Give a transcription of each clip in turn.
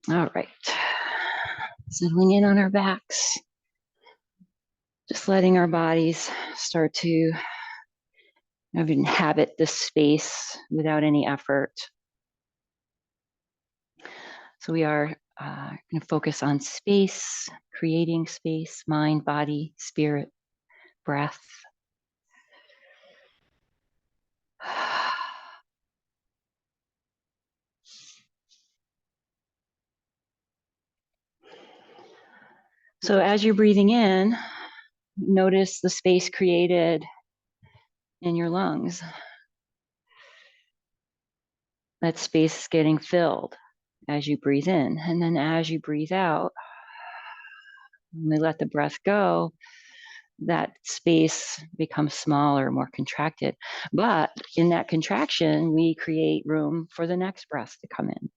All right. Settling in on our backs. Just letting our bodies start to inhabit this space without any effort. So we are going to focus on space, creating space, mind, body, spirit, breath. So as you're breathing in, notice the space created in your lungs. That space is getting filled as you breathe in. And then as you breathe out, when we let the breath go, that space becomes smaller, more contracted. But in that contraction, we create room for the next breath to come in.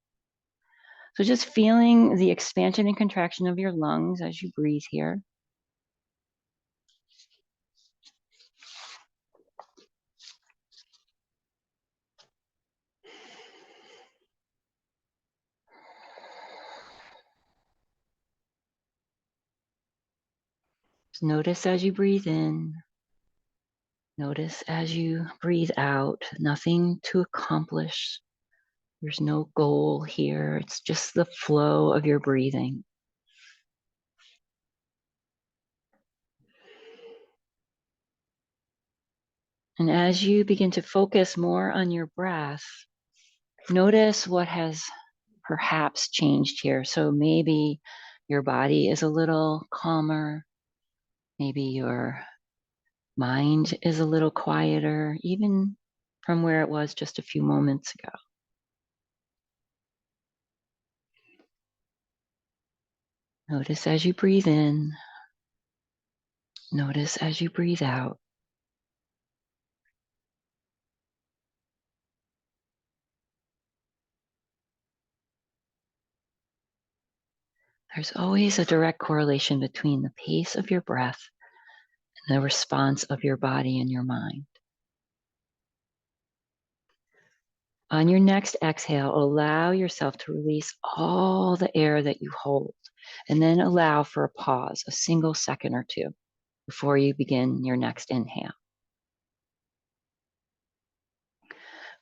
So just feeling the expansion and contraction of your lungs as you breathe here. Just notice as you breathe in. Notice as you breathe out. Nothing to accomplish. There's no goal here. It's just the flow of your breathing. And as you begin to focus more on your breath, notice what has perhaps changed here. So maybe your body is a little calmer. Maybe your mind is a little quieter, even from where it was just a few moments ago. Notice as you breathe in. Notice as you breathe out. There's always a direct correlation between the pace of your breath and the response of your body and your mind. On your next exhale, allow yourself to release all the air that you hold, and then allow for a pause, a single second or two, before you begin your next inhale.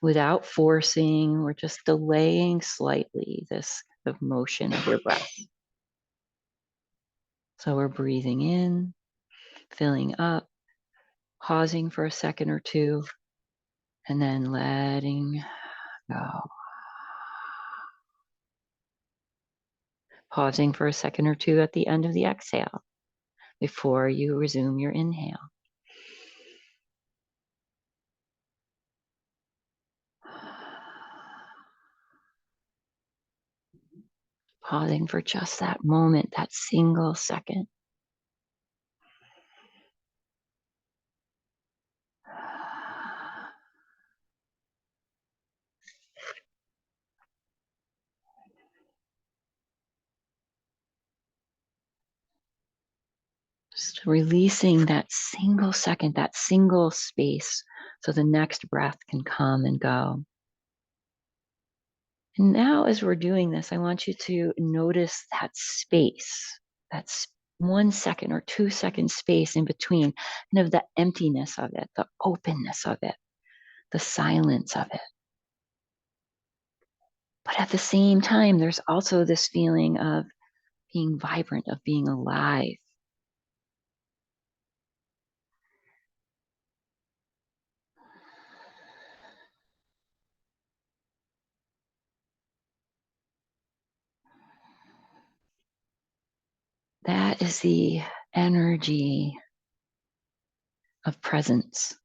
Without forcing or just delaying slightly this the motion of your breath. So we're breathing in, filling up, pausing for a second or two, and then letting go. Pausing for a second or two at the end of the exhale before you resume your inhale. Pausing for just that moment, that single second. Just releasing that single second, that single space, so the next breath can come and go. And now, as we're doing this, I want you to notice that space, that's 1 second or 2 second space in between, kind of the emptiness of it, the openness of it, the silence of it. But at the same time, there's also this feeling of being vibrant, of being alive. That is the energy of presence.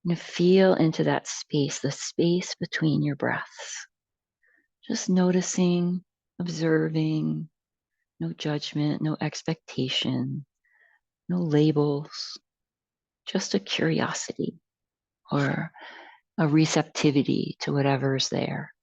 And feel into that space, the space between your breaths. Just noticing, observing, no judgment, no expectation, no labels, just a curiosity or a receptivity to whatever's there.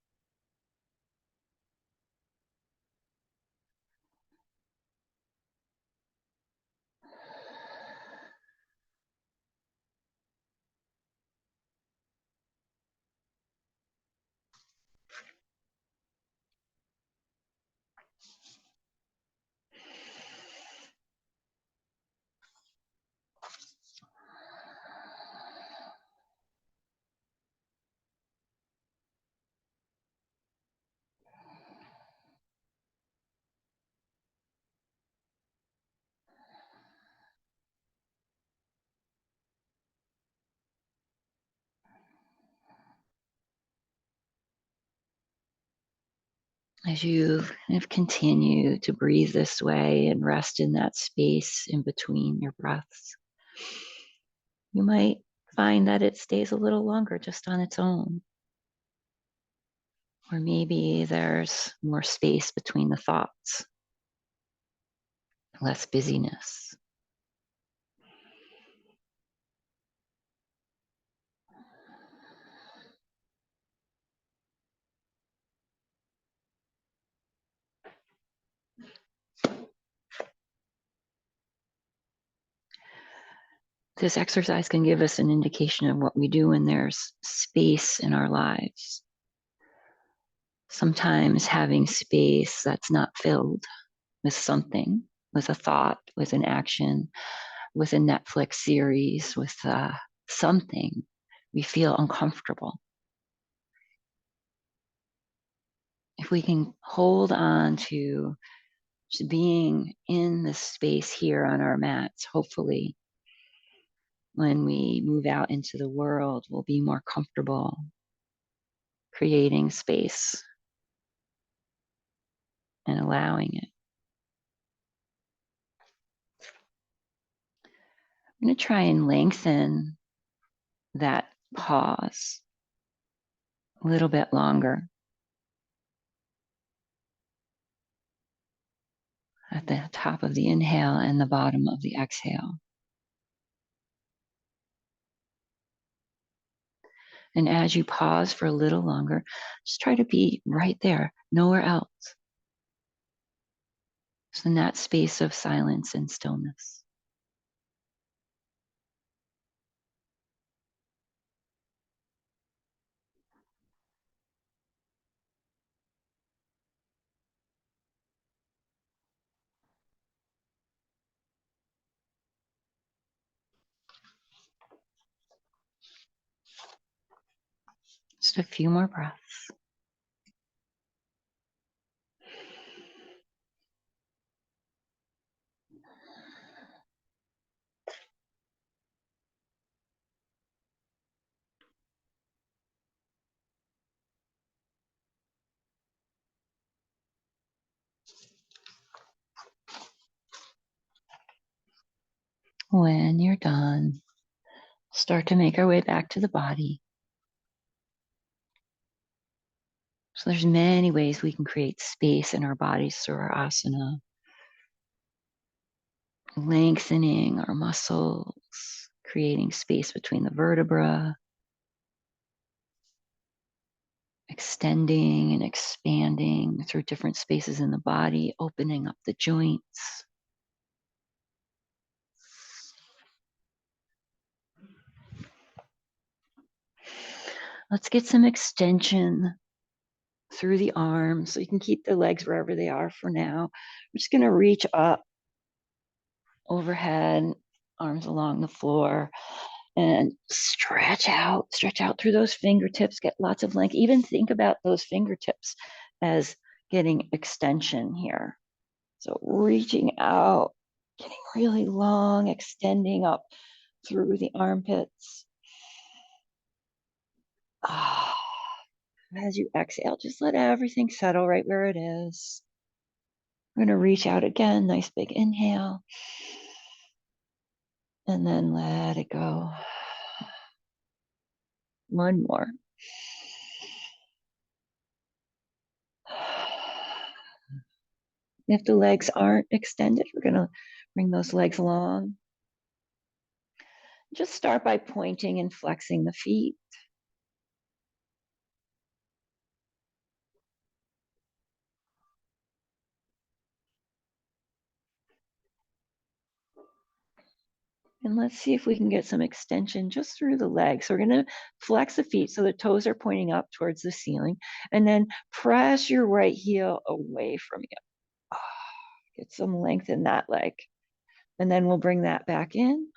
As you kind of continue to breathe this way and rest in that space in between your breaths, you might find that it stays a little longer just on its own. Or maybe there's more space between the thoughts, less busyness. This exercise can give us an indication of what we do when there's space in our lives. Sometimes having space that's not filled with something, with a thought, with an action, with a Netflix series, with something, we feel uncomfortable. If we can hold on to just being in the space here on our mats, hopefully when we move out into the world, we'll be more comfortable creating space and allowing it. I'm going to try and lengthen that pause a little bit longer at the top of the inhale and the bottom of the exhale. And as you pause for a little longer, just try to be right there, nowhere else. So in that space of silence and stillness. Just a few more breaths. When you're done, start to make our way back to the body. So there's many ways we can create space in our bodies through our asana. Lengthening our muscles, creating space between the vertebrae, extending and expanding through different spaces in the body, opening up the joints. Let's get some extension through the arms so you can keep the legs wherever they are for now. I'm just going to reach up overhead, arms along the floor, and stretch out through those fingertips, get lots of length. Even think about those fingertips as getting extension here. So reaching out, getting really long, extending up through the armpits. As you exhale, just let everything settle right where it is. We're going to reach out again, nice big inhale. And then let it go. One more. If the legs aren't extended, we're going to bring those legs along. Just start by pointing and flexing the feet. And let's see if we can get some extension just through the legs. So we're going to flex the feet so the toes are pointing up towards the ceiling. And then press your right heel away from you. Get some length in that leg. And then we'll bring that back in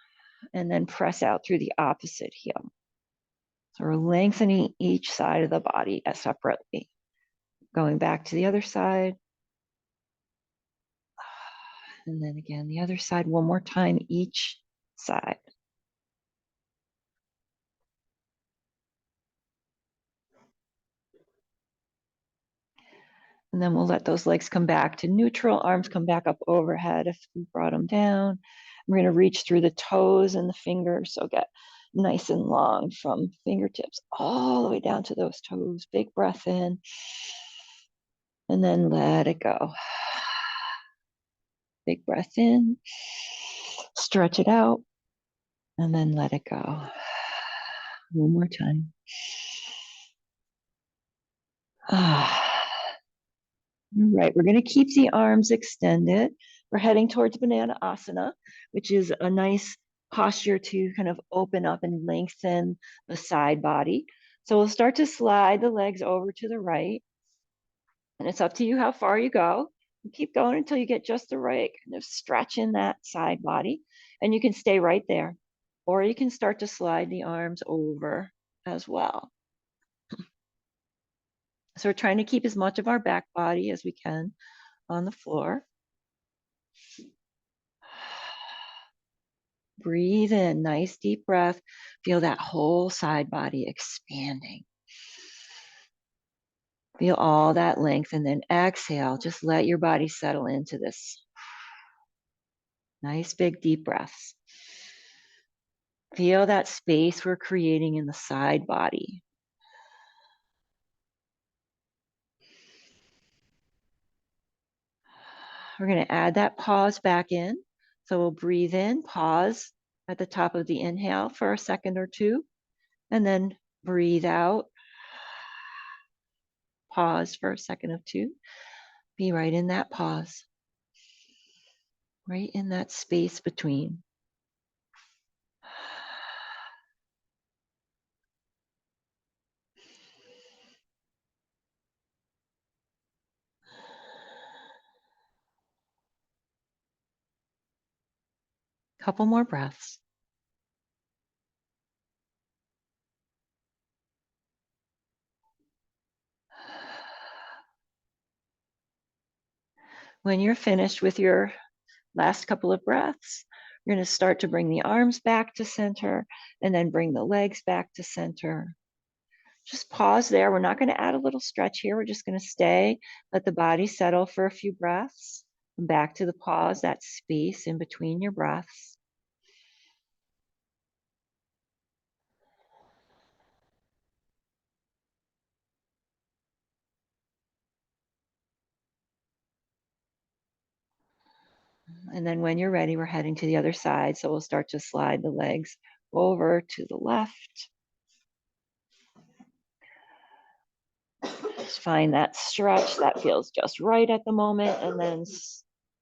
and then press out through the opposite heel. So we're lengthening each side of the body separately. Going back to the other side. And then again, the other side one more time, each side. And then we'll let those legs come back to neutral, arms come back up overhead if we brought them down. We're gonna reach through the toes and the fingers, so get nice and long from fingertips all the way down to those toes. Big breath in, and then let it go. Big breath in, stretch it out, and then let it go. One more time. All right, we're going to keep the arms extended. We're heading towards Banana Asana, which is a nice posture to kind of open up and lengthen the side body. So we'll start to slide the legs over to the right. And it's up to you how far you go. You keep going until you get just the right kind of stretch in that side body. And you can stay right there. Or you can start to slide the arms over as well. So we're trying to keep as much of our back body as we can on the floor. Breathe in, nice deep breath. Feel that whole side body expanding. Feel all that length, and then exhale. Just let your body settle into this. Nice big deep breaths. Feel that space we're creating in the side body. We're going to add that pause back in. So we'll breathe in, pause at the top of the inhale for a second or two, and then breathe out. Pause for a second or two. Be right in that pause. Right in that space between. Couple more breaths. When you're finished with your last couple of breaths, you're going to start to bring the arms back to center and then bring the legs back to center. Just pause there. We're not going to add a little stretch here. We're just going to stay, let the body settle for a few breaths. And back to the pause, that space in between your breaths. And then when you're ready, we're heading to the other side. So we'll start to slide the legs over to the left. Just find that stretch that feels just right at the moment, and then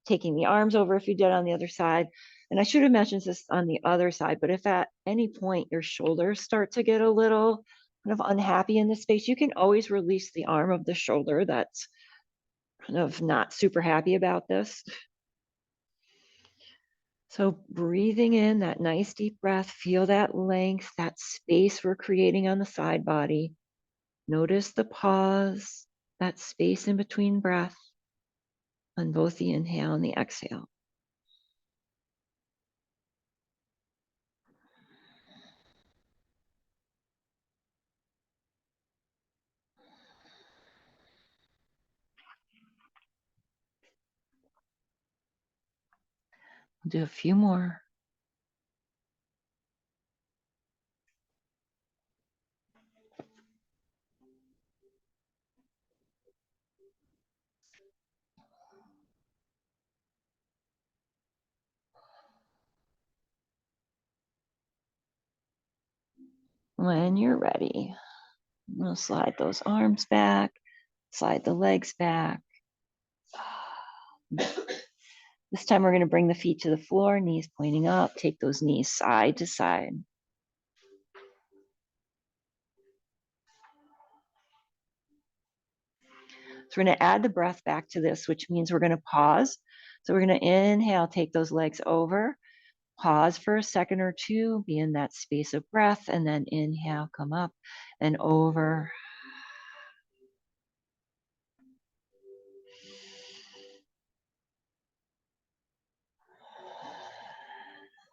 taking the arms over if you did on the other side. And I should have mentioned this on the other side, but if at any point your shoulders start to get a little kind of unhappy in this space, you can always release the arm of the shoulder that's kind of not super happy about this. So breathing in that nice deep breath, feel that length, that space we're creating on the side body. Notice the pause, that space in between breath on both the inhale and the exhale. We'll do a few more. When you're ready, we'll slide those arms back, slide the legs back. This time we're going to bring the feet to the floor, knees pointing up, take those knees side to side. So we're going to add the breath back to this, which means we're going to pause. So we're going to inhale, take those legs over, pause for a second or two, be in that space of breath, and then inhale, come up and over.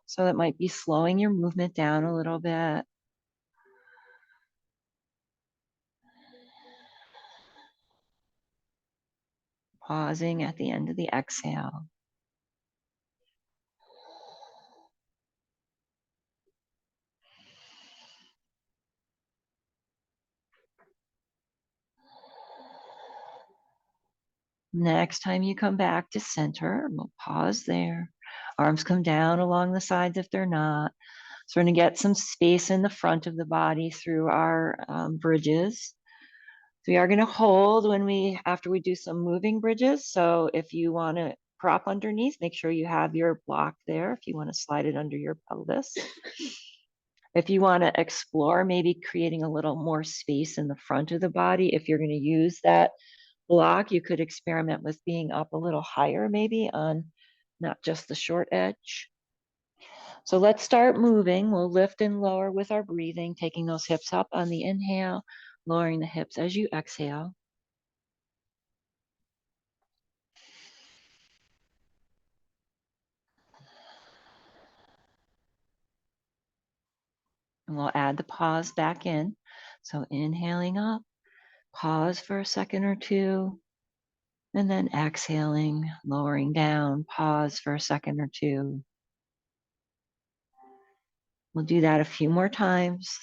So that might be slowing your movement down a little bit. Pausing at the end of the exhale. Next time you come back to center, we'll pause there. Arms come down along the sides if they're not. So we're going to get some space in the front of the body through our bridges. So we are going to hold after we do some moving bridges. So if you want to prop underneath, make sure you have your block there. If you want to slide it under your pelvis. If you want to explore maybe creating a little more space in the front of the body, if you're going to use that block, you could experiment with being up a little higher, maybe on not just the short edge. So let's start moving. We'll lift and lower with our breathing, taking those hips up on the inhale, lowering the hips as you exhale. And we'll add the pause back in. So inhaling up, pause for a second or two, and then exhaling, lowering down, pause for a second or two. We'll do that a few more times.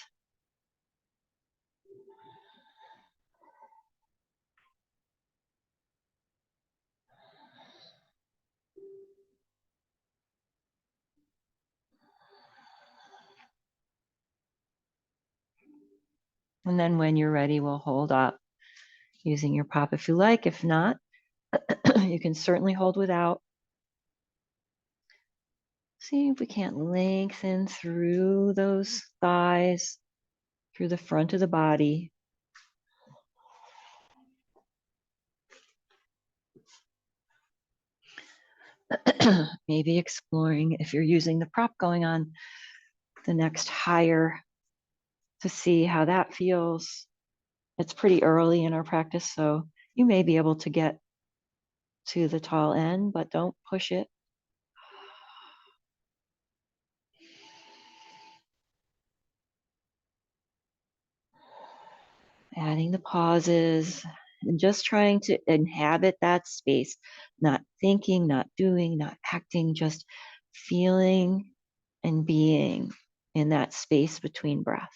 And then when you're ready, we'll hold up using your pop if you like. If not, you can certainly hold without. See if we can't lengthen through those thighs, through the front of the body. Maybe exploring if you're using the prop going on the next higher to see how that feels. It's pretty early in our practice, so you may be able to get to the tall end, but don't push it. Adding the pauses and just trying to inhabit that space, not thinking, not doing, not acting, just feeling and being in that space between breath.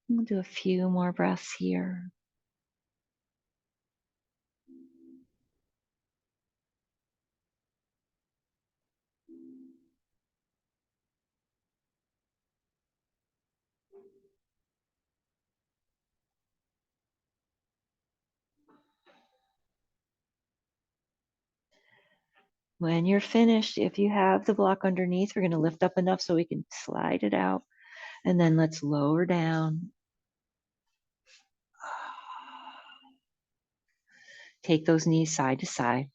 We'll do a few more breaths here. When you're finished, if you have the block underneath, we're going to lift up enough so we can slide it out. And then let's lower down. Take those knees side to side.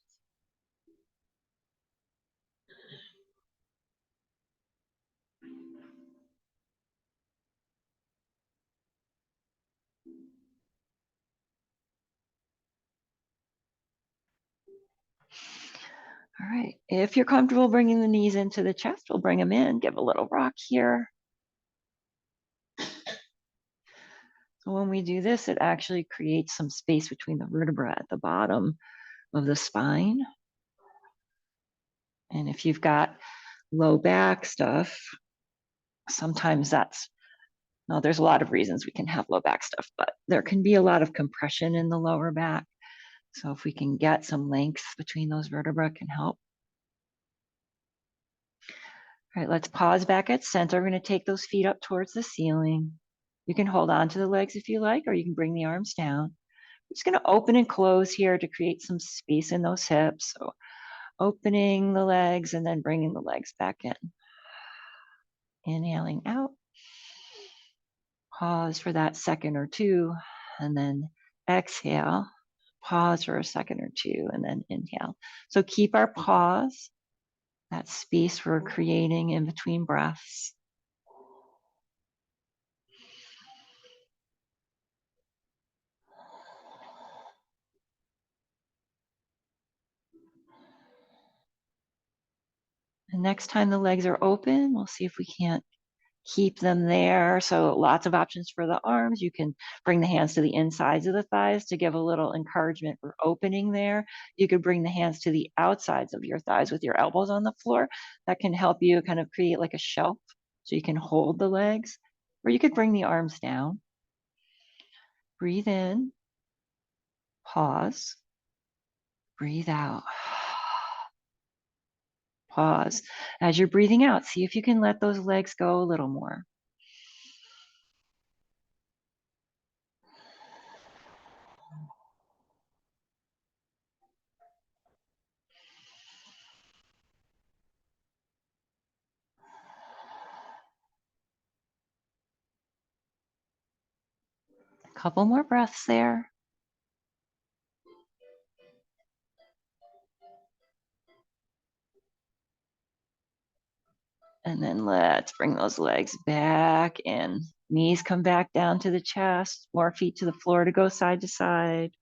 All right. If you're comfortable bringing the knees into the chest, we'll bring them in. Give a little rock here. So when we do this, it actually creates some space between the vertebrae at the bottom of the spine. And if you've got low back stuff, sometimes there's a lot of reasons we can have low back stuff, but there can be a lot of compression in the lower back. So if we can get some length between those vertebrae, can help. All right, let's pause back at center. We're going to take those feet up towards the ceiling. You can hold on to the legs if you like, or you can bring the arms down. I'm just going to open and close here to create some space in those hips. So opening the legs and then bringing the legs back in. Inhaling out. Pause for that second or two, and then exhale. Pause for a second or two, and then inhale. So keep our pause. that space we're creating in between breaths. And next time the legs are open, we'll see if we can't keep them there. So lots of options for the arms. You can bring the hands to the insides of the thighs to give a little encouragement for opening there. You could bring the hands to the outsides of your thighs with your elbows on the floor. That can help you kind of create like a shelf so you can hold the legs. Or you could bring the arms down. Breathe in, pause, breathe out. Pause. As you're breathing out, see if you can let those legs go a little more. A couple more breaths there. And then let's bring those legs back in. Knees come back down to the chest, more feet to the floor to go side to side.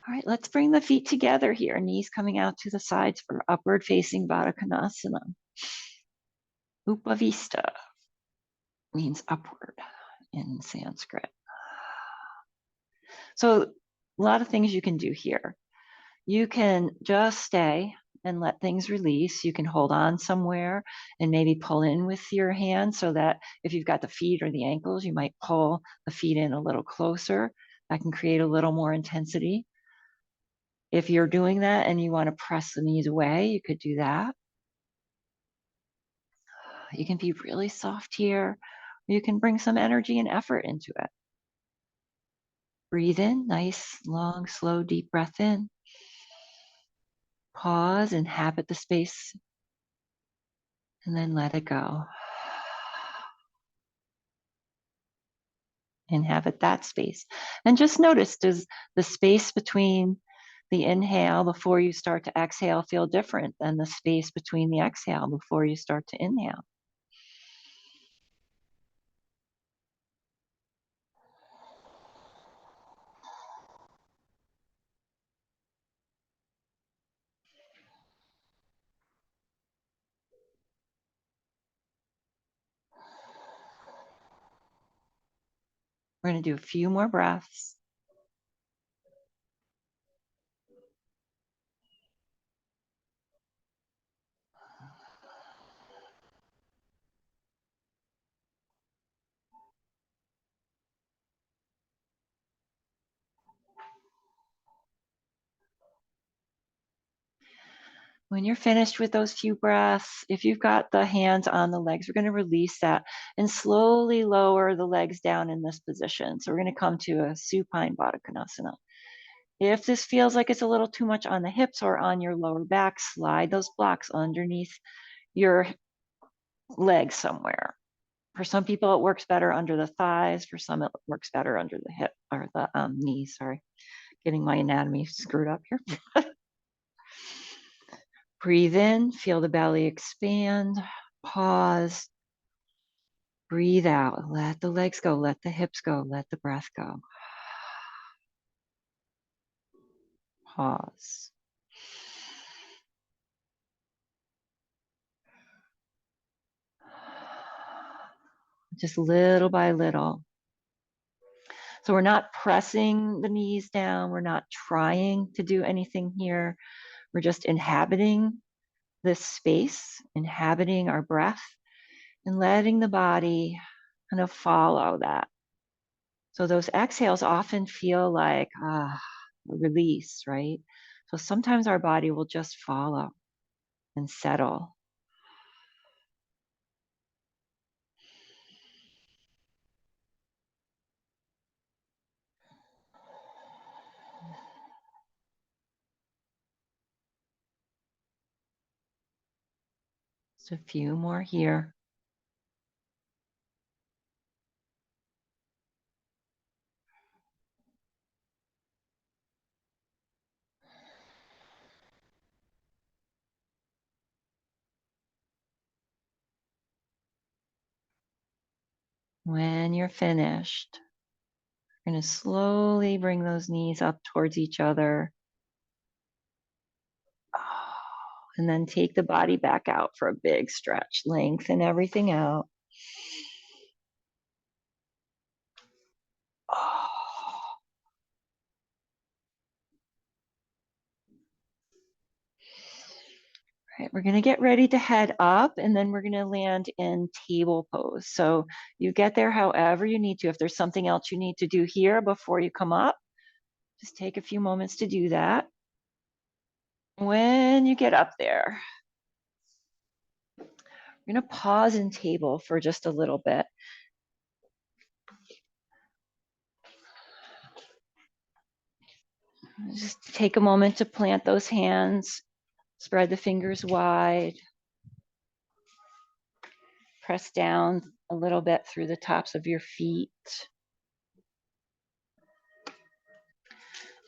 All right, let's bring the feet together here. Knees coming out to the sides for upward facing Baddha Konasana. Upavista means upward in Sanskrit. So a lot of things you can do here. You can just stay and let things release. You can hold on somewhere and maybe pull in with your hand so that if you've got the feet or the ankles, you might pull the feet in a little closer. That can create a little more intensity. If you're doing that and you want to press the knees away, you could do that. You can be really soft here. You can bring some energy and effort into it. Breathe in, nice, long, slow, deep breath in. Pause, inhabit the space, and then let it go. Inhabit that space. And just notice, does the space between the inhale before you start to exhale feel different than the space between the exhale before you start to inhale? We're going to do a few more breaths. When you're finished with those few breaths, if you've got the hands on the legs, we're going to release that and slowly lower the legs down in this position. So we're going to come to a supine Baddha Konasana. If this feels like it's a little too much on the hips or on your lower back, slide those blocks underneath your legs somewhere. For some people, it works better under the thighs. For some, it works better under the hip or the knees. Sorry, getting my anatomy screwed up here. Breathe in, feel the belly expand, pause, breathe out, let the legs go, let the hips go, let the breath go. Pause. Just little by little. So we're not pressing the knees down. We're not trying to do anything here. We're just inhabiting this space, inhabiting our breath, and letting the body kind of follow that. So those exhales often feel like a release, right? So sometimes our body will just follow and settle. Just a few more here. When you're finished, you're going to slowly bring those knees up towards each other. And then take the body back out for a big stretch. Lengthen everything out. All right, we're going to get ready to head up, and then we're going to land in table pose. So you get there however you need to. If there's something else you need to do here before you come up, just take a few moments to do that. When you get up there, we're going to pause in table for just a little bit. Just take a moment to plant those hands, spread the fingers wide, press down a little bit through the tops of your feet.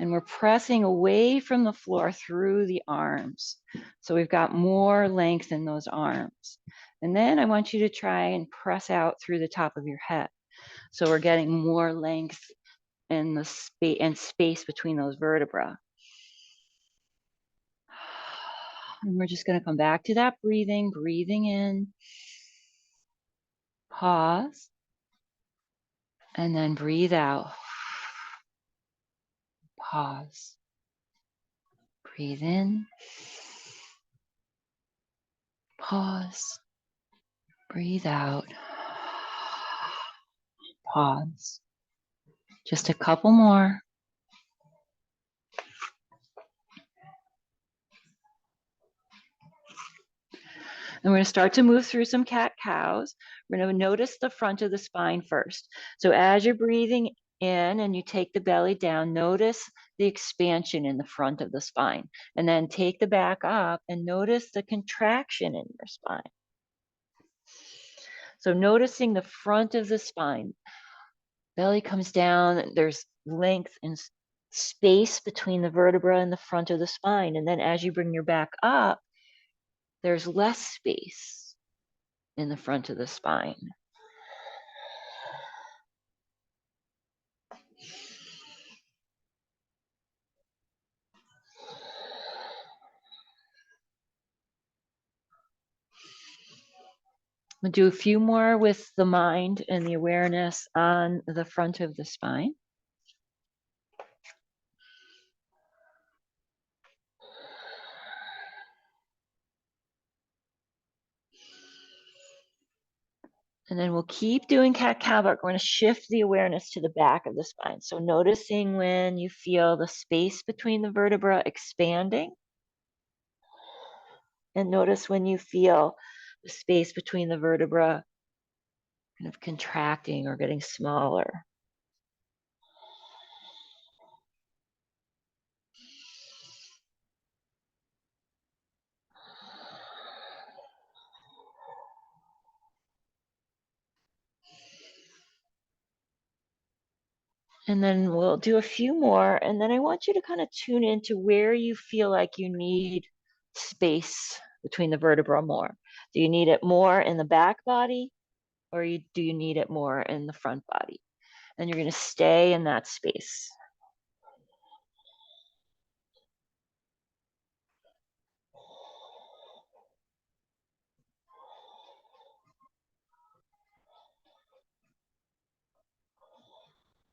And we're pressing away from the floor through the arms. So we've got more length in those arms. And then I want you to try and press out through the top of your head. So we're getting more length in the space between those vertebrae. And we're just going to come back to that breathing in, pause, and then breathe out. Pause. Breathe in. Pause. Breathe out. Pause. Just a couple more. And we're going to start to move through some cat-cows. We're going to notice the front of the spine first. So as you're breathing in and you take the belly down, notice the expansion in the front of the spine. And then take the back up and notice the contraction in your spine. So noticing the front of the spine. Belly comes down, there's length and space between the vertebra and the front of the spine. And then as you bring your back up, there's less space in the front of the spine. We'll do a few more with the mind and the awareness on the front of the spine. And then we'll keep doing cat-cow, but we're going to shift the awareness to the back of the spine. So noticing when you feel the space between the vertebra expanding. And notice when you feel the space between the vertebra kind of contracting or getting smaller. And then we'll do a few more. And then I want you to kind of tune into where you feel like you need space between the vertebra more. Do you need it more in the back body, or do you need it more in the front body? And you're going to stay in that space.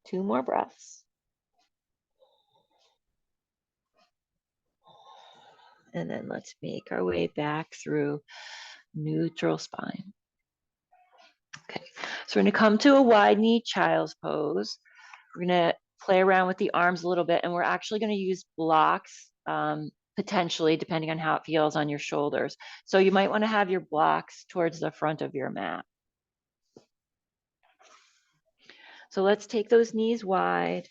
Two more breaths. And then let's make our way back through neutral spine. Okay, so we're going to come to a wide knee child's pose. We're going to play around with the arms a little bit, and we're actually going to use blocks, potentially, depending on how it feels on your shoulders. So you might want to have your blocks towards the front of your mat. So let's take those knees wide.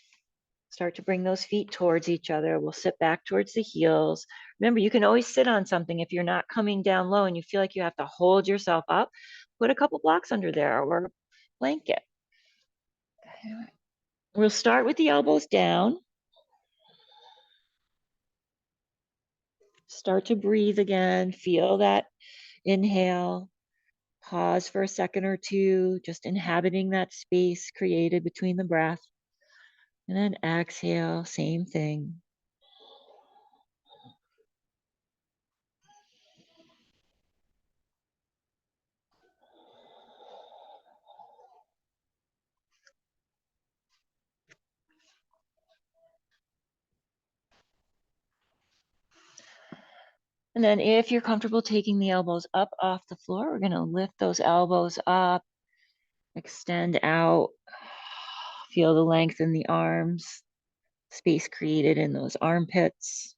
Start to bring those feet towards each other. We'll sit back towards the heels. Remember, you can always sit on something if you're not coming down low and you feel like you have to hold yourself up. Put a couple blocks under there or a blanket. We'll start with the elbows down. Start to breathe again. Feel that inhale. Pause for a second or two, just inhabiting that space created between the breath. And then exhale, same thing. And then if you're comfortable taking the elbows up off the floor, we're going to lift those elbows up, extend out, feel the length in the arms, space created in those armpits.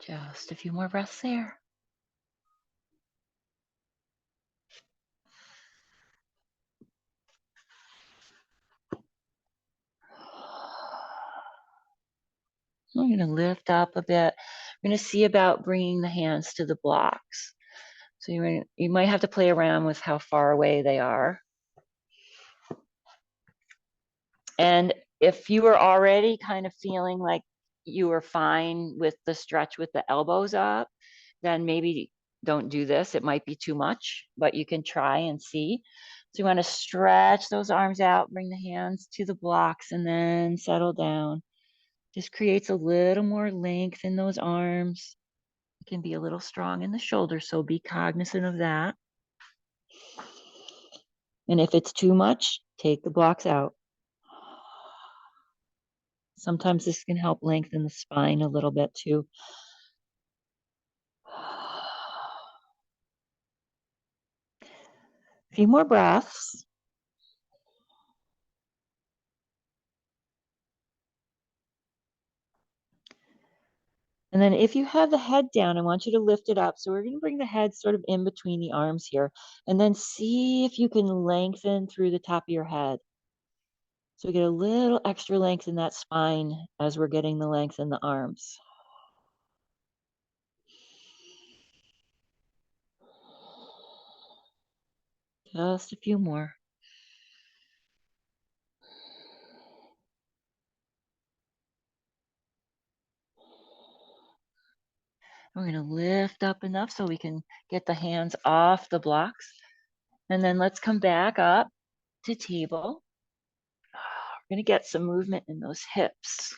Just a few more breaths there. We're going to lift up a bit. We're going to see about bringing the hands to the blocks. So you might have to play around with how far away they are. And if you were already kind of feeling like you were fine with the stretch with the elbows up, then maybe don't do this. It might be too much, but you can try and see. So you want to stretch those arms out, bring the hands to the blocks, and then settle down. Just creates a little more length in those arms. It can be a little strong in the shoulders, so be cognizant of that. And if it's too much, take the blocks out. Sometimes this can help lengthen the spine a little bit too. A few more breaths. And then if you have the head down, I want you to lift it up. So we're going to bring the head sort of in between the arms here, and then see if you can lengthen through the top of your head. So we get a little extra length in that spine as we're getting the length in the arms. Just a few more. We're going to lift up enough so we can get the hands off the blocks. And then let's come back up to table. We're going to get some movement in those hips.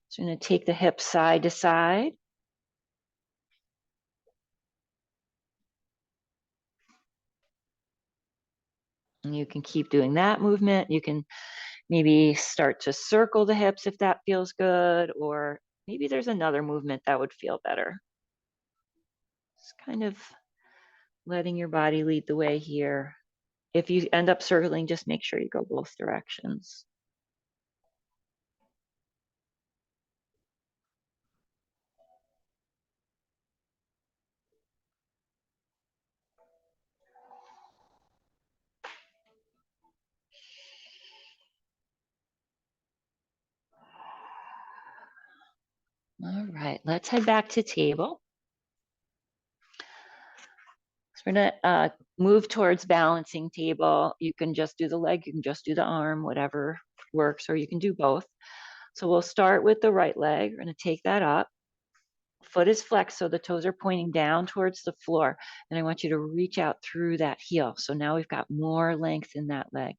So we're going to take the hips side to side. And you can keep doing that movement. You can maybe start to circle the hips if that feels good, or maybe there's another movement that would feel better. Just kind of letting your body lead the way here. If you end up circling, just make sure you go both directions. All right, let's head back to table. So we're gonna move towards balancing table. You can just do the leg, you can just do the arm, whatever works, or you can do both. So we'll start with the right leg. We're gonna take that up. Foot is flexed, so the toes are pointing down towards the floor. And I want you to reach out through that heel. So now we've got more length in that leg.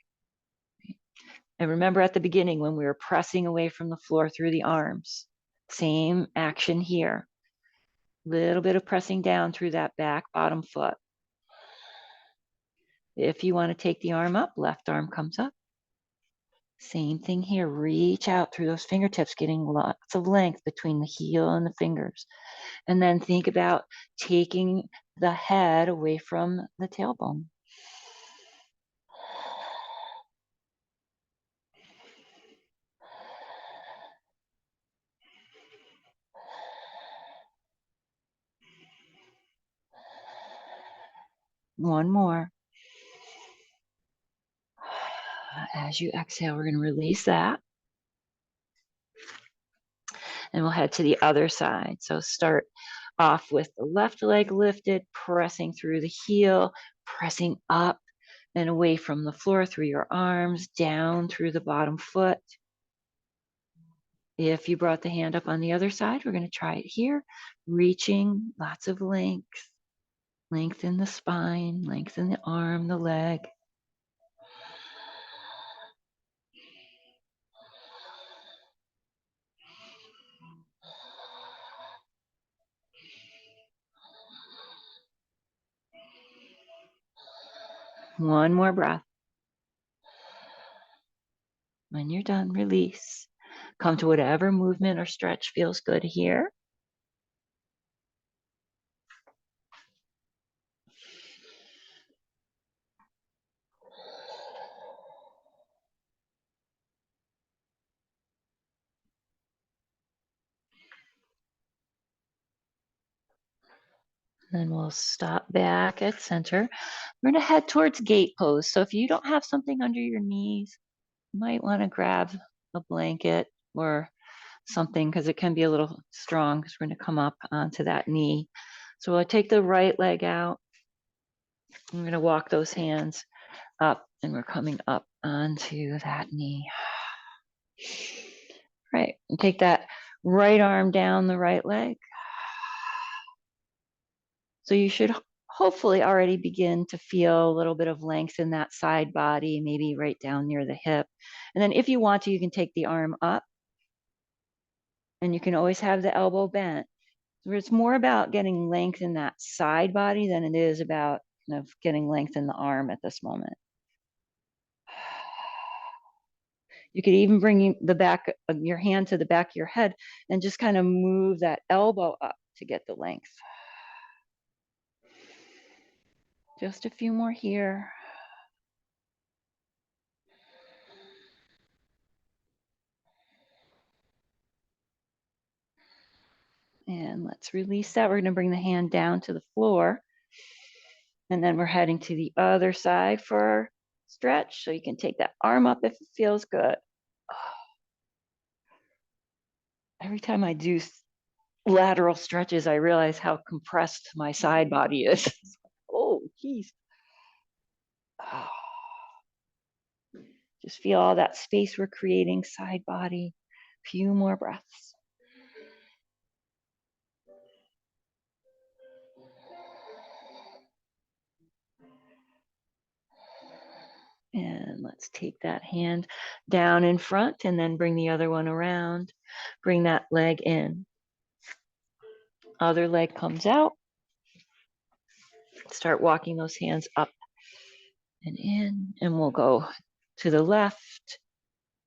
And remember at the beginning when we were pressing away from the floor through the arms, same action here. Little bit of pressing down through that back bottom foot. If you want to take the arm up, left arm comes up. Same thing here. Reach out through those fingertips, getting lots of length between the heel and the fingers. And then think about taking the head away from the tailbone. One more. As you exhale, we're going to release that. And we'll head to the other side. So start off with the left leg lifted, pressing through the heel, pressing up and away from the floor through your arms, down through the bottom foot. If you brought the hand up on the other side, we're going to try it here, reaching, lots of length. Lengthen the spine, lengthen the arm, the leg. One more breath. When you're done, release. Come to whatever movement or stretch feels good here. Then we'll stop back at center. We're going to head towards gate pose. So if you don't have something under your knees, you might want to grab a blanket or something because it can be a little strong because we're going to come up onto that knee. So we'll take the right leg out. I'm going to walk those hands up and we're coming up onto that knee. Right, and take that right arm down the right leg. So you should hopefully already begin to feel a little bit of length in that side body, maybe right down near the hip. And then if you want to, you can take the arm up and you can always have the elbow bent. So it's more about getting length in that side body than it is about kind of getting length in the arm at this moment. You could even bring the back of your hand to the back of your head and just kind of move that elbow up to get the length. Just a few more here. And let's release that. We're going to bring the hand down to the floor. And then we're heading to the other side for our stretch. So you can take that arm up if it feels good. Every time I do lateral stretches, I realize how compressed my side body is. Oh, geez. Just feel all that space we're creating, side body. Few more breaths. And let's take that hand down in front and then bring the other one around. Bring that leg in. Other leg comes out. Start walking those hands up and in, and we'll go to the left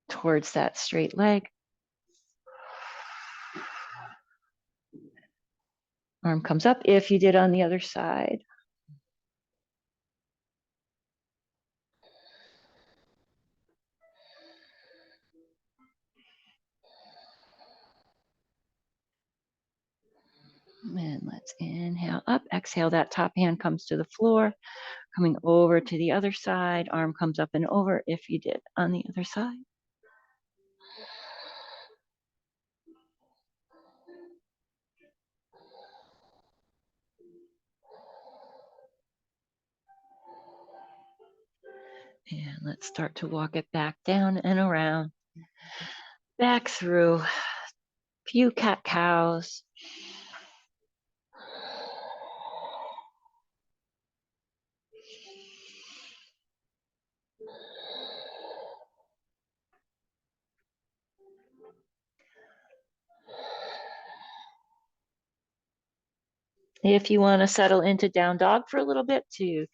towards that straight leg. Arm comes up if you did on the other side. And let's inhale up, exhale, that top hand comes to the floor, coming over to the other side, arm comes up and over if you did on the other side. And let's start to walk it back down and around, back through a few cat-cows. If you want to settle into down dog for a little bit to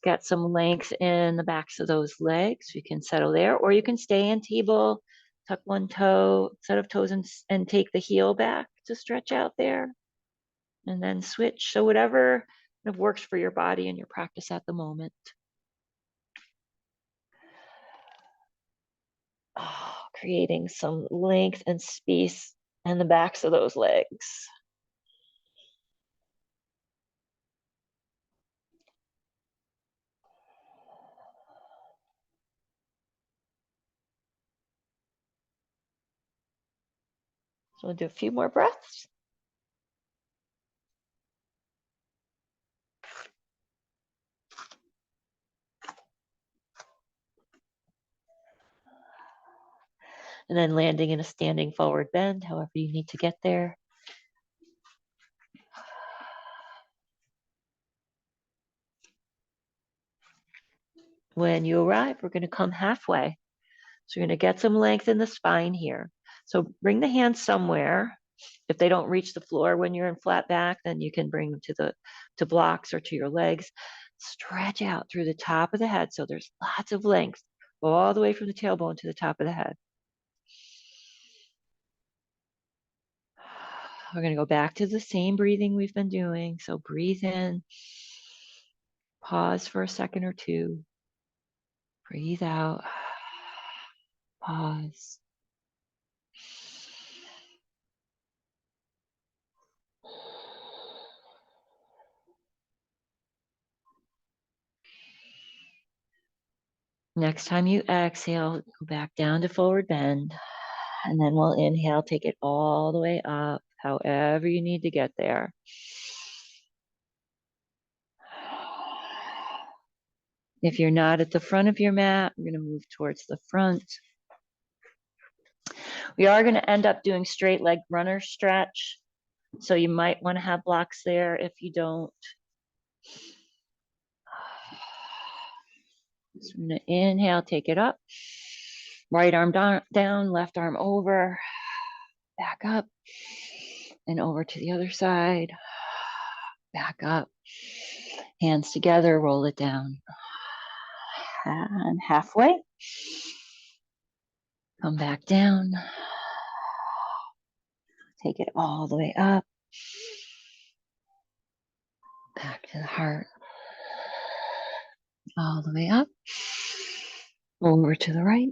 get some length in the backs of those legs, you can settle there, or you can stay in table, tuck one toe, set of toes, and take the heel back to stretch out there, and then switch. So whatever kind of works for your body and your practice at the moment. Oh, creating some length and space in the backs of those legs. So we'll do a few more breaths. And then landing in a standing forward bend, however you need to get there. When you arrive, we're going to come halfway. So you're going to get some length in the spine here. So bring the hands somewhere. If they don't reach the floor when you're in flat back, then you can bring them to blocks or to your legs. Stretch out through the top of the head so there's lots of length all the way from the tailbone to the top of the head. We're going to go back to the same breathing we've been doing. So breathe in, pause for a second or two, breathe out, pause. Next time you exhale, go back down to forward bend. And then we'll inhale, take it all the way up, however you need to get there. If you're not at the front of your mat, we're going to move towards the front. We are going to end up doing straight leg runner stretch. So you might want to have blocks there. If you don't, so I'm going to inhale, take it up. Right arm down, left arm over, back up, and over to the other side. Back up. Hands together, roll it down. And halfway. Come back down. Take it all the way up. Back to the heart. All the way up. Over to the right.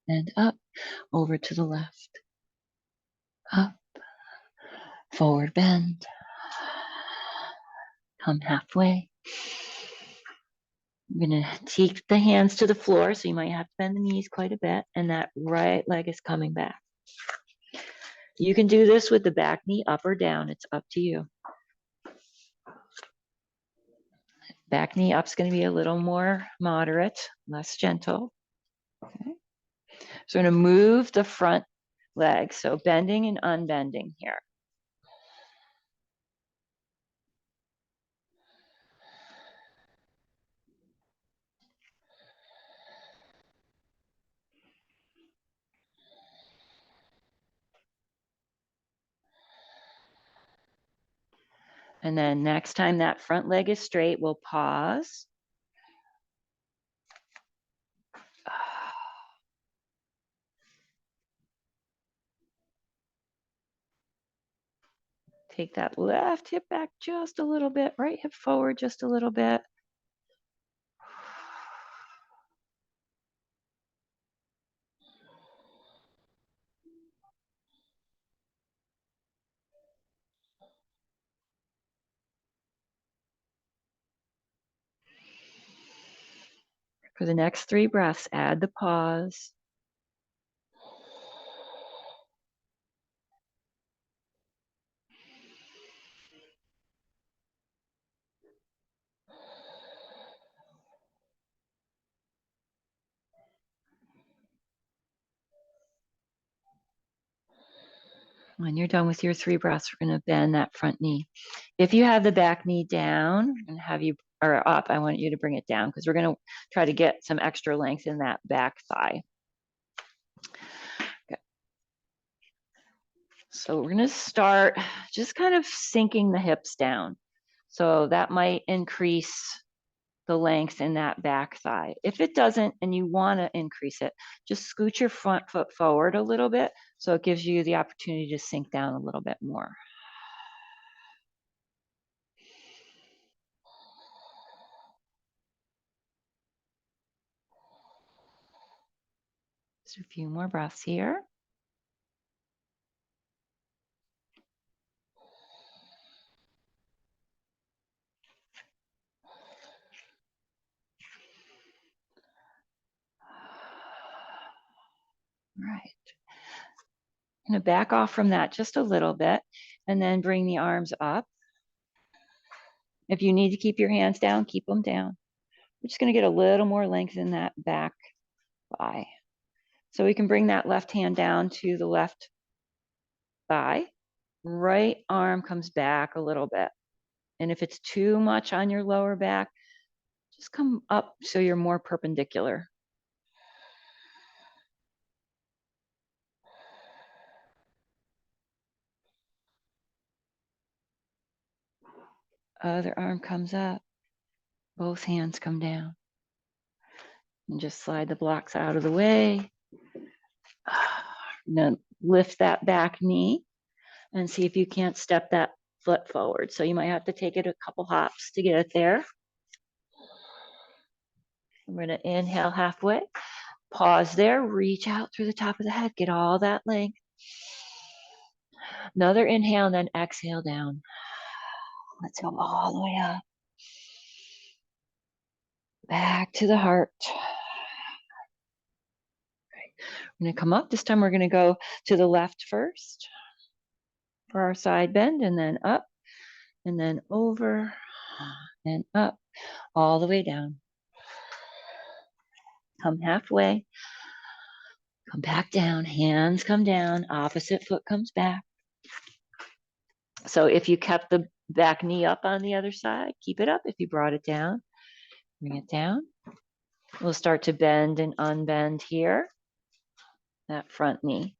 And up. Over to the left. Up. Forward bend. Come halfway. I'm going to take the hands to the floor, so you might have to bend the knees quite a bit, and that right leg is coming back. You can do this with the back knee up or down. It's up to you. Back knee up is going to be a little more moderate, less gentle. Okay. So we're going to move the front leg, so bending and unbending here. And then next time that front leg is straight, we'll pause. Take that left hip back just a little bit, right hip forward just a little bit. For the next 3 breaths, add the pause. When you're done with your 3 breaths, we're going to bend that front knee. If you have the back knee down and have you or up, I want you to bring it down because we're going to try to get some extra length in that back thigh. Okay. So we're going to start just kind of sinking the hips down. So that might increase the length in that back thigh. If it doesn't and you want to increase it, just scoot your front foot forward a little bit so it gives you the opportunity to sink down a little bit more. Just a few more breaths here. All right. I'm going to back off from that just a little bit and then bring the arms up. If you need to keep your hands down, keep them down. We're just going to get a little more length in that back thigh. So we can bring that left hand down to the left thigh. Right arm comes back a little bit. And if it's too much on your lower back, just come up so you're more perpendicular. Other arm comes up. Both hands come down. And just slide the blocks out of the way. Then lift that back knee and see if you can't step that foot forward. So you might have to take it a couple hops to get it there. I'm going to inhale halfway. Pause there, reach out through the top of the head, get all that length. Another inhale, and then exhale down. Let's go all the way up. Back to the heart. We're going to come up. This time we're going to go to the left first for our side bend, and then up, and then over, and up, all the way down. Come halfway. Come back down. Hands come down. Opposite foot comes back. So if you kept the back knee up on the other side, keep it up. If you brought it down, bring it down. We'll start to bend and unbend here, that front knee.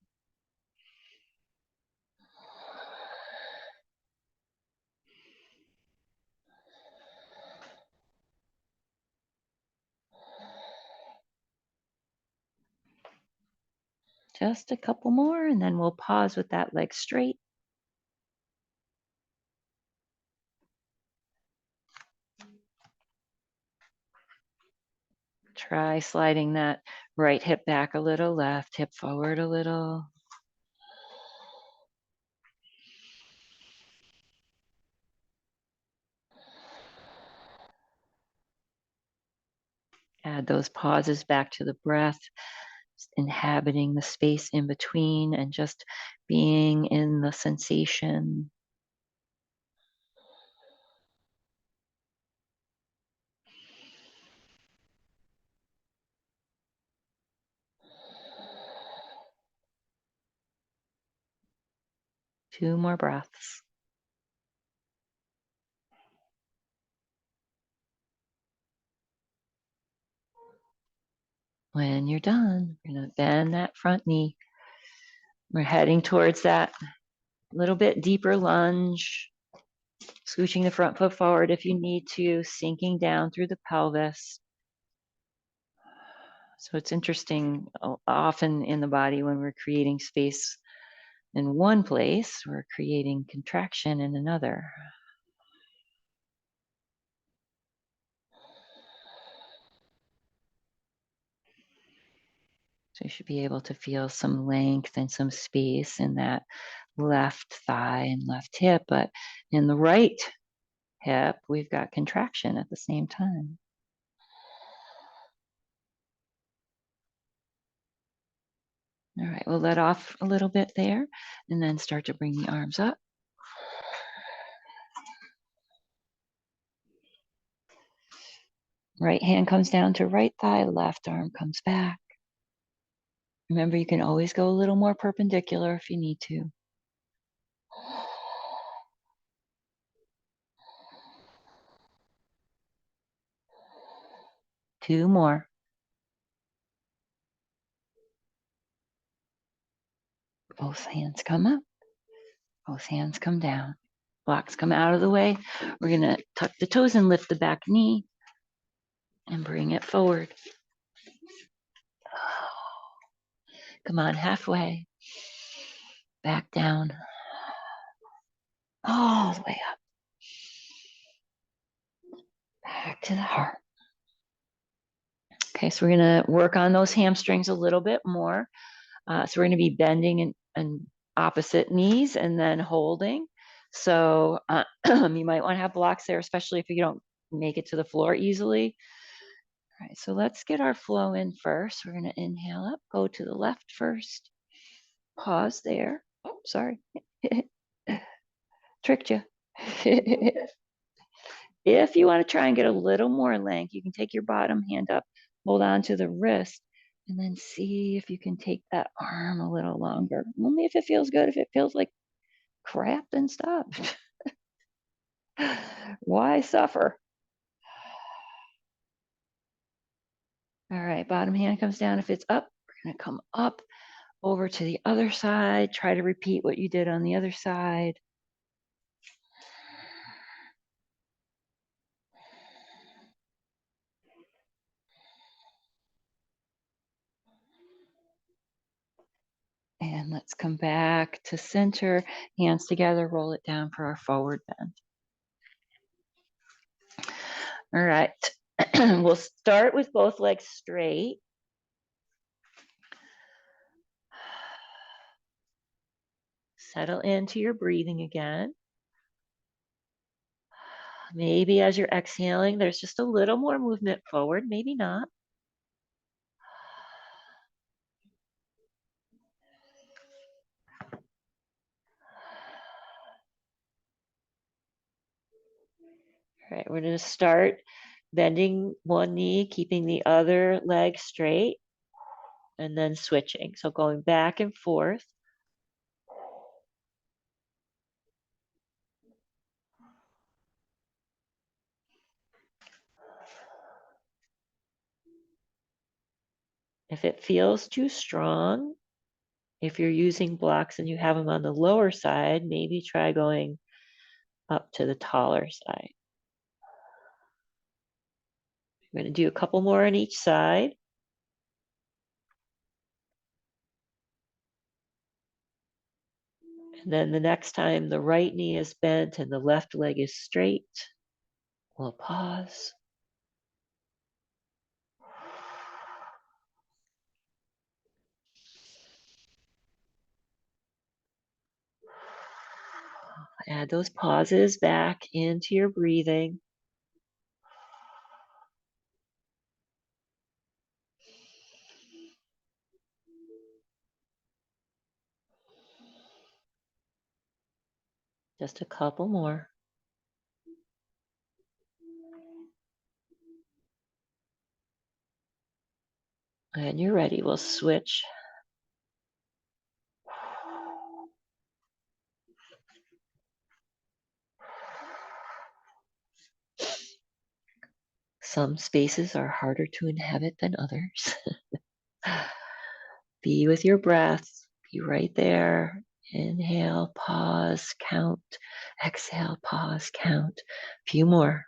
Just a couple more, and then we'll pause with that leg straight. Try sliding that right hip back a little, left hip forward a little. Add those pauses back to the breath, just inhabiting the space in between and just being in the sensation. Two more breaths. When you're done, you're going to bend that front knee. We're heading towards that little bit deeper lunge, scooching the front foot forward if you need to, sinking down through the pelvis. So it's interesting, often in the body when we're creating space in one place, we're creating contraction in another. So you should be able to feel some length and some space in that left thigh and left hip, but in the right hip, we've got contraction at the same time. All right, we'll let off a little bit there and then start to bring the arms up. Right hand comes down to right thigh, left arm comes back. Remember, you can always go a little more perpendicular if you need to. Two more. Both hands come up. Both hands come down. Blocks come out of the way. We're going to tuck the toes and lift the back knee and bring it forward. Come on, halfway. Back down. All the way up. Back to the heart. Okay, so we're going to work on those hamstrings a little bit more. So we're going to be bending and opposite knees and then holding. So you might want to have blocks there, especially if you don't make it to the floor easily. All right, so let's get our flow in first. We're going to inhale up, go to the left first. Pause there. Oh, sorry. Tricked you. If you want to try and get a little more length, you can take your bottom hand up, hold on to the wrist, And then see if you can take that arm a little longer. Only if it feels good. If it feels like crap, then stop. Why suffer? All right, bottom hand comes down. If it's up, we're gonna come up over to the other side. Try to repeat what you did on the other side. And let's come back to center, hands together, roll it down for our forward bend. All right, we'll start with both legs straight. Settle into your breathing again. Maybe as you're exhaling, there's just a little more movement forward, maybe not. All right, we're going to start bending one knee, keeping the other leg straight, and then switching. So going back and forth. If it feels too strong, if you're using blocks and you have them on the lower side, maybe try going up to the taller side. I'm going to do a couple more on each side. And then the next time the right knee is bent and the left leg is straight, we'll pause. Add those pauses back into your breathing. Just a couple more. And you're ready. We'll switch. Some spaces are harder to inhabit than others. Be with your breath. Be right there. Inhale, pause, count. Exhale, pause, count. A few more.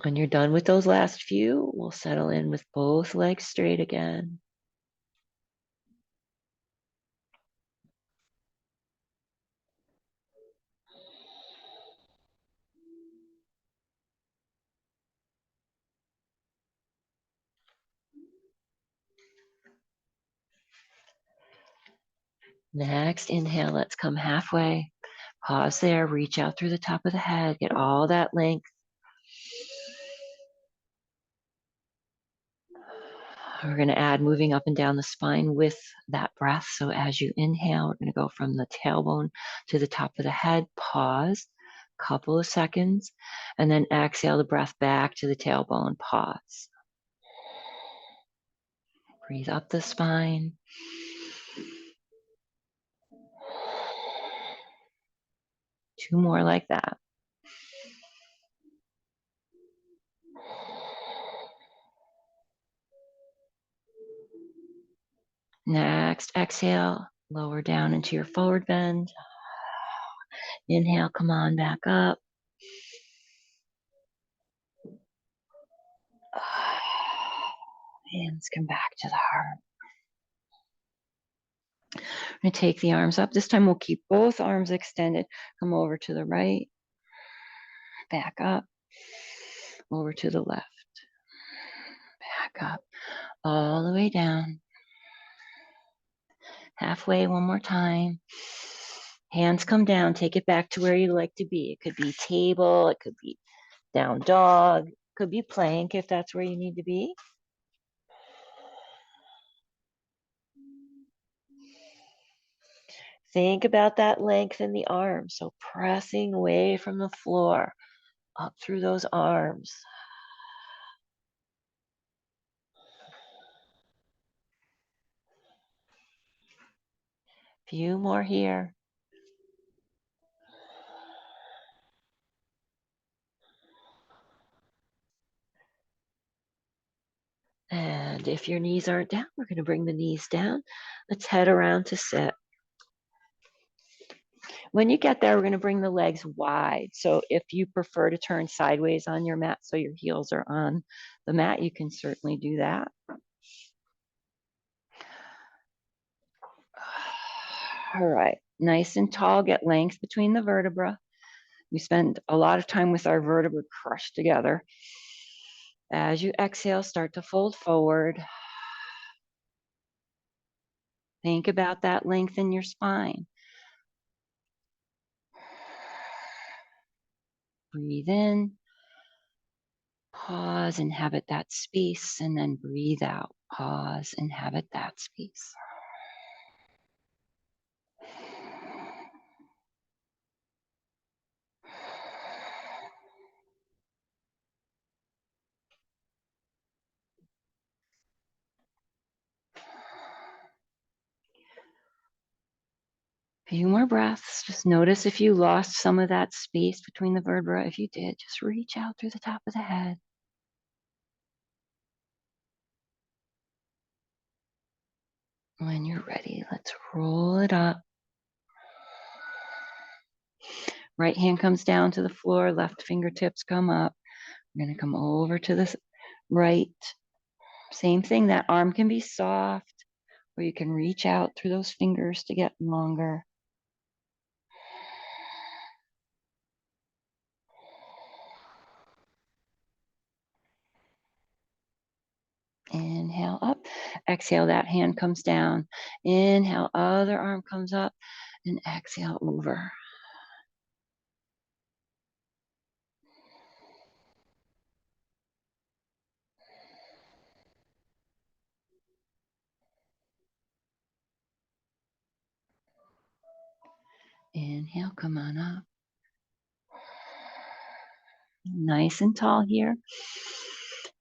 When you're done with those last few, we'll settle in with both legs straight again. Next, inhale, let's come halfway. Pause there, reach out through the top of the head, get all that length. We're going to add moving up and down the spine with that breath. So as you inhale, we're going to go from the tailbone to the top of the head. Pause, couple of seconds, and then exhale the breath back to the tailbone. Pause. Breathe up the spine. Two more like that. Next, exhale, lower down into your forward bend. Inhale, come on back up. Hands come back to the heart. We're going to take the arms up. This time we'll keep both arms extended. Come over to the right, back up, over to the left, back up, all the way down. Halfway, one more time. Hands come down, take it back to where you like to be. It could be table, it could be down dog, it could be plank if that's where you need to be. Think about that length in the arms. So pressing away from the floor, up through those arms. Few more here. And if your knees aren't down, we're going to bring the knees down. Let's head around to sit. When you get there, we're going to bring the legs wide. So if you prefer to turn sideways on your mat so your heels are on the mat, you can certainly do that. All right, nice and tall, get length between the vertebrae. We spend a lot of time with our vertebrae crushed together. As you exhale, start to fold forward. Think about that length in your spine. Breathe in, pause, inhabit that space, and then breathe out. Pause, inhabit that space. Few more breaths. Just notice if you lost some of that space between the vertebrae. If you did, just reach out through the top of the head. When you're ready, let's roll it up. Right hand comes down to the floor, left fingertips come up. We're going to come over to the right. Same thing, that arm can be soft, or you can reach out through those fingers to get longer. Inhale up, exhale, that hand comes down. Inhale, other arm comes up, and exhale over. Inhale, come on up. Nice and tall here.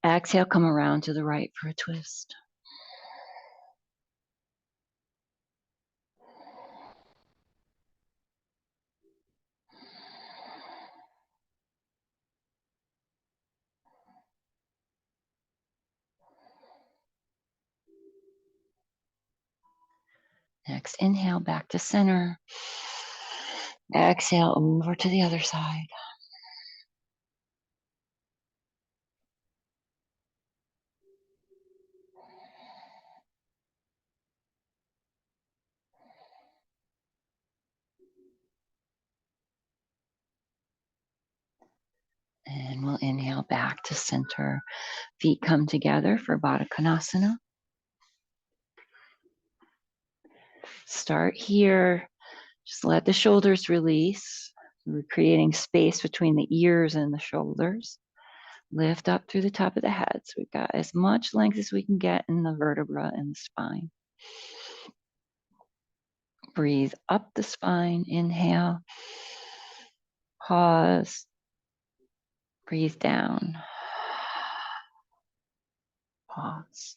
Exhale, come around to the right for a twist. Next, inhale back to center. Exhale over to the other side. And we'll inhale back to center. Feet come together for Baddha Konasana. Start here. Just let the shoulders release. We're creating space between the ears and the shoulders. Lift up through the top of the head. So we've got as much length as we can get in the vertebra and the spine. Breathe up the spine. Inhale. Pause. Breathe down. Pause.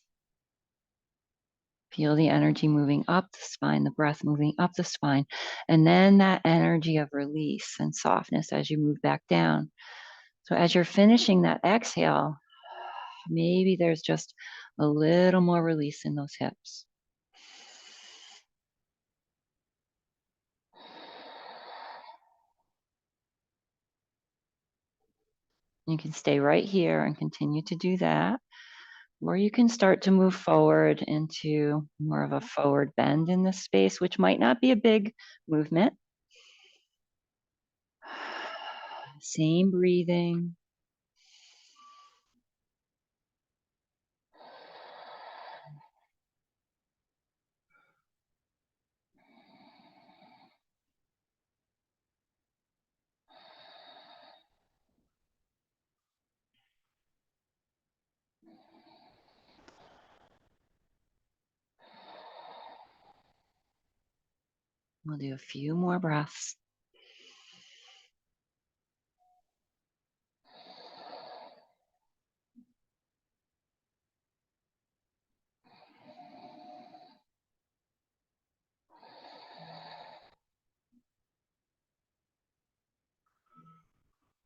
Feel the energy moving up the spine, the breath moving up the spine, and then that energy of release and softness as you move back down. So as you're finishing that exhale, maybe there's just a little more release in those hips. You can stay right here and continue to do that. Or you can start to move forward into more of a forward bend in this space, which might not be a big movement. Same breathing. We'll do a few more breaths.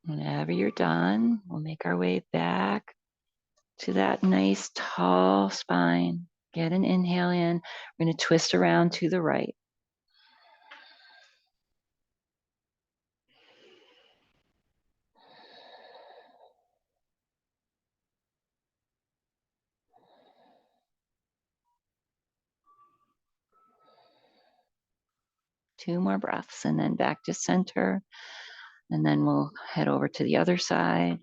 Whenever you're done, we'll make our way back to that nice tall spine. Get an inhale in. We're going to twist around to the right. Two more breaths and then back to center. And then we'll head over to the other side.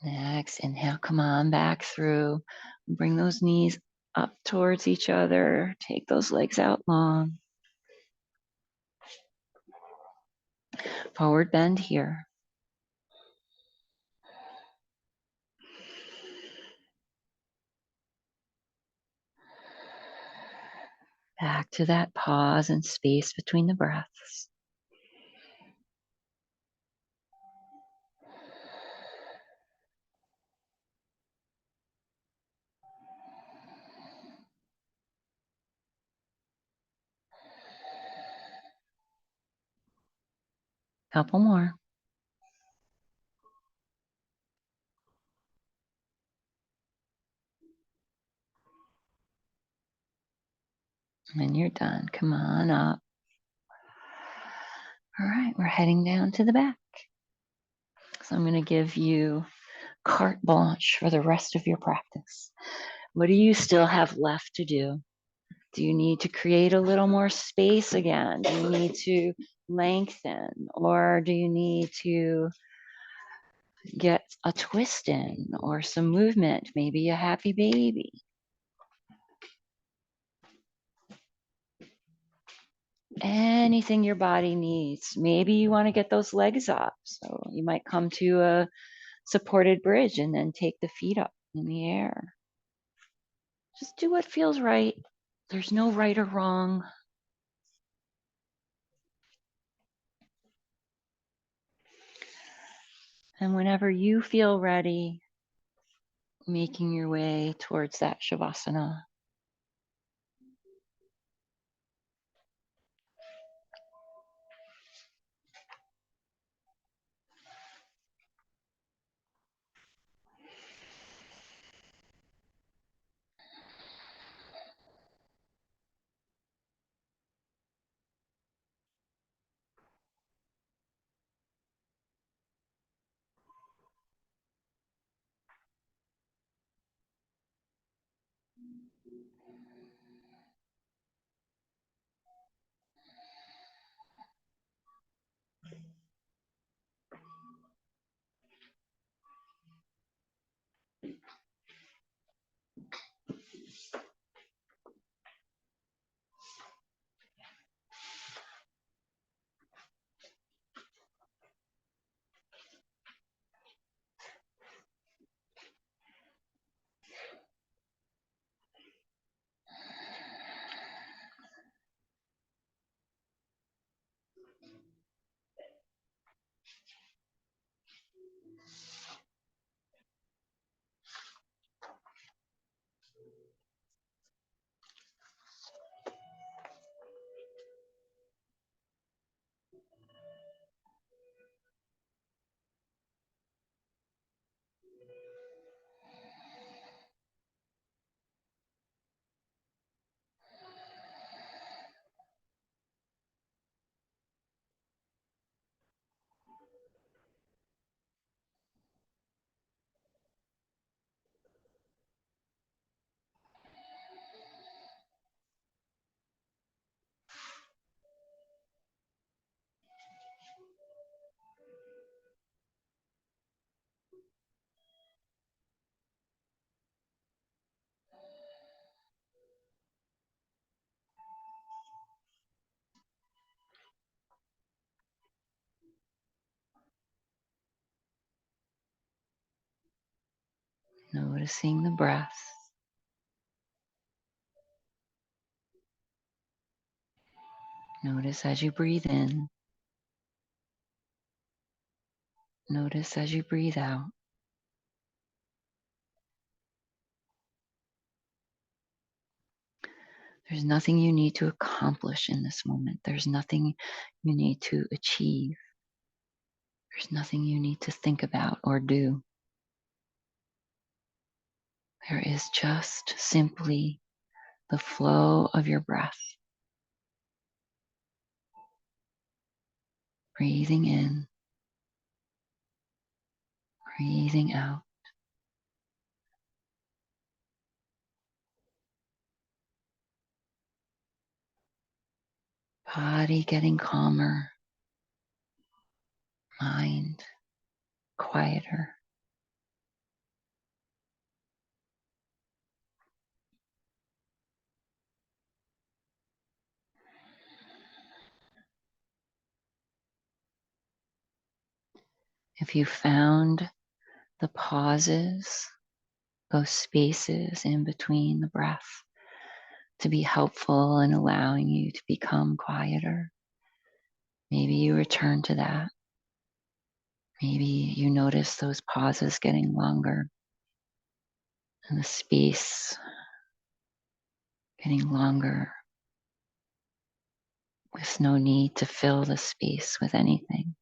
Next, inhale, come on back through. Bring those knees up towards each other. Take those legs out long. Forward bend here. Back to that pause and space between the breaths. Couple more. And you're done. Come on up. All right, we're heading down to the back. So I'm going to give you carte blanche for the rest of your practice. What do you still have left to do? Do you need to create a little more space again? Do you need to lengthen? Or do you need to get a twist in or some movement? Maybe a happy baby. Anything your body needs. Maybe you want to get those legs up. So you might come to a supported bridge and then take the feet up in the air. Just do what feels right. There's no right or wrong. And whenever you feel ready, making your way towards that Shavasana. Noticing the breath. Notice as you breathe in. Notice as you breathe out. There's nothing you need to accomplish in this moment. There's nothing you need to achieve. There's nothing you need to think about or do. There is just simply the flow of your breath. Breathing in, breathing out. Body getting calmer, mind quieter. If you found the pauses, those spaces in between the breath to be helpful in allowing you to become quieter, maybe you return to that. Maybe you notice those pauses getting longer and the space getting longer with no need to fill the space with anything.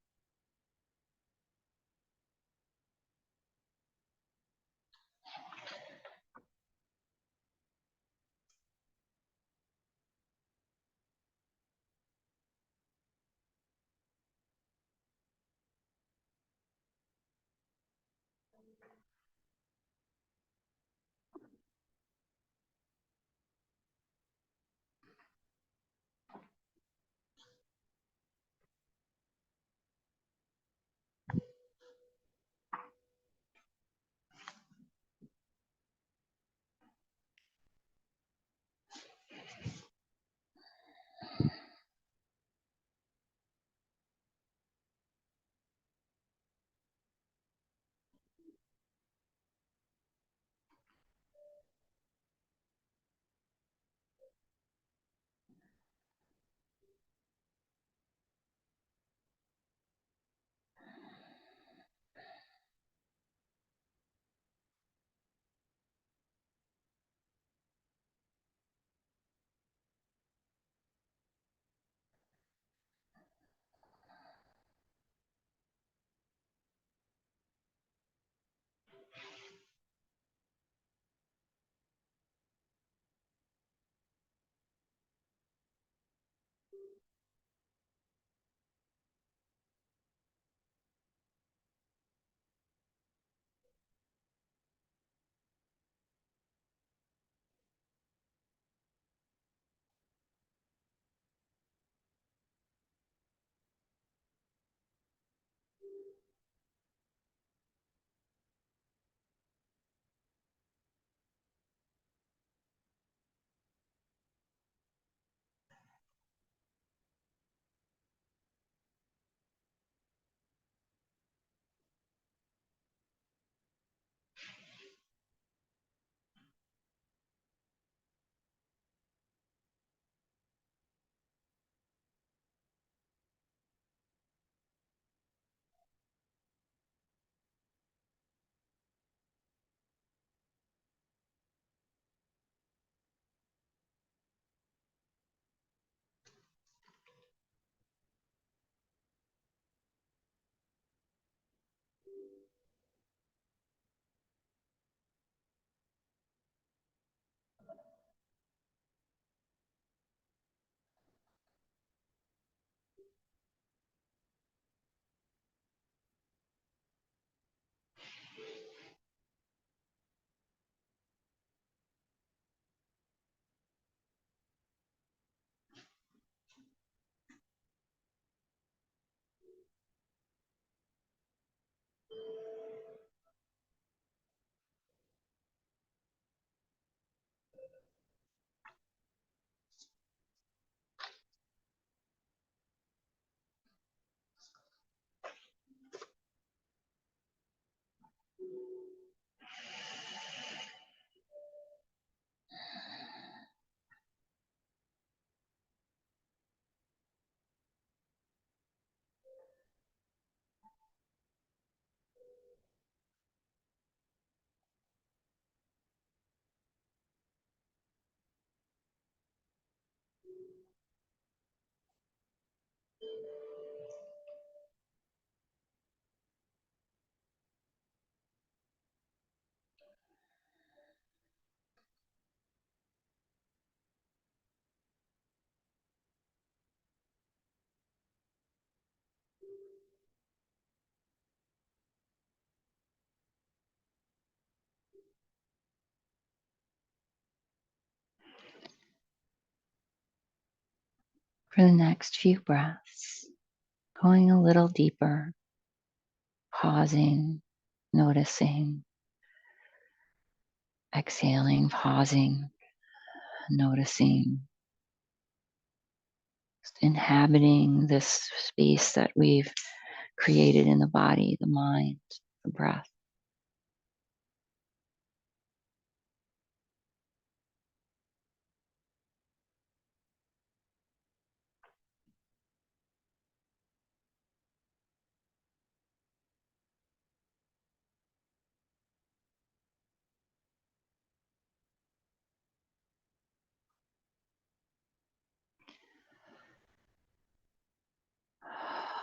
For the next few breaths, going a little deeper, pausing, noticing, exhaling, pausing, noticing, just inhabiting this space that we've created in the body, the mind, the breath.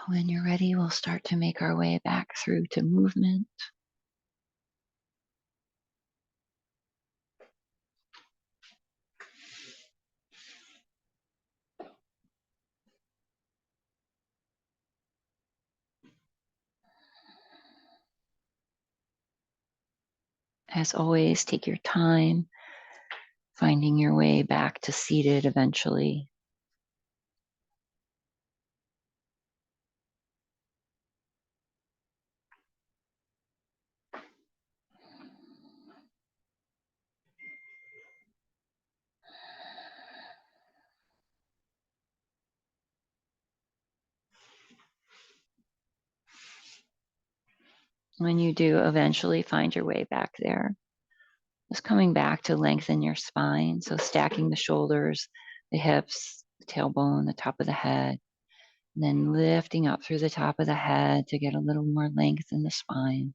When you're ready, we'll start to make our way back through to movement. As always, take your time, finding your way back to seated eventually. When you do eventually find your way back there, just coming back to lengthen your spine. So stacking the shoulders, the hips, the tailbone, the top of the head, and then lifting up through the top of the head to get a little more length in the spine.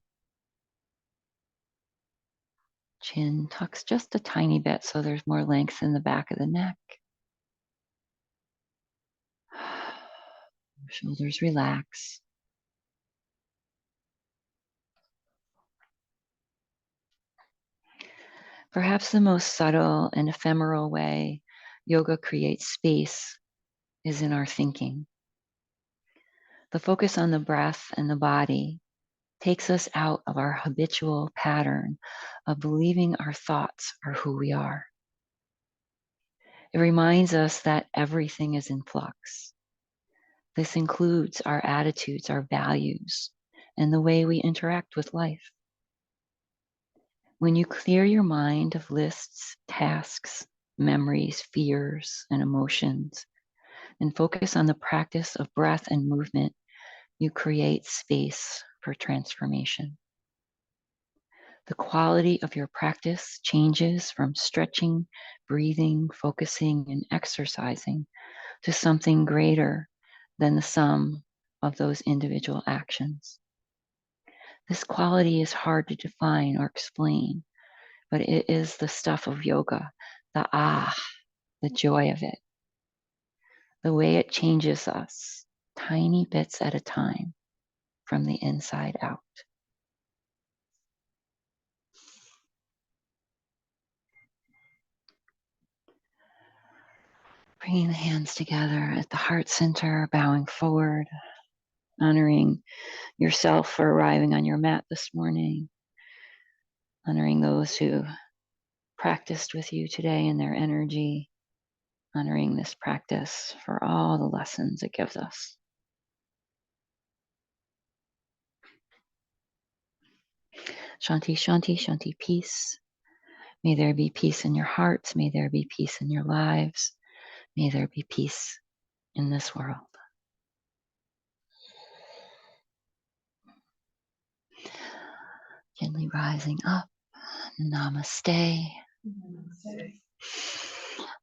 Chin tucks just a tiny bit so there's more length in the back of the neck. Shoulders relax. Perhaps the most subtle and ephemeral way yoga creates space is in our thinking. The focus on the breath and the body takes us out of our habitual pattern of believing our thoughts are who we are. It reminds us that everything is in flux. This includes our attitudes, our values, and the way we interact with life. When you clear your mind of lists, tasks, memories, fears, and emotions, and focus on the practice of breath and movement, you create space for transformation. The quality of your practice changes from stretching, breathing, focusing, and exercising to something greater than the sum of those individual actions. This quality is hard to define or explain, but it is the stuff of yoga, the joy of it, the way it changes us, tiny bits at a time, from the inside out. Bringing the hands together at the heart center, bowing forward, honoring yourself for arriving on your mat this morning, honoring those who practiced with you today and their energy, honoring this practice for all the lessons it gives us. Shanti, Shanti, Shanti, peace. May there be peace in your hearts. May there be peace in your lives. May there be peace in this world. Gently rising up. Namaste. Namaste.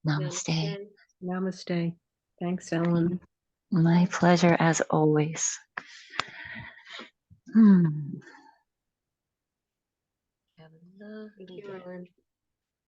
Namaste. Namaste. Thanks, Ellen. My pleasure as always. Have a lovely day. Ellen.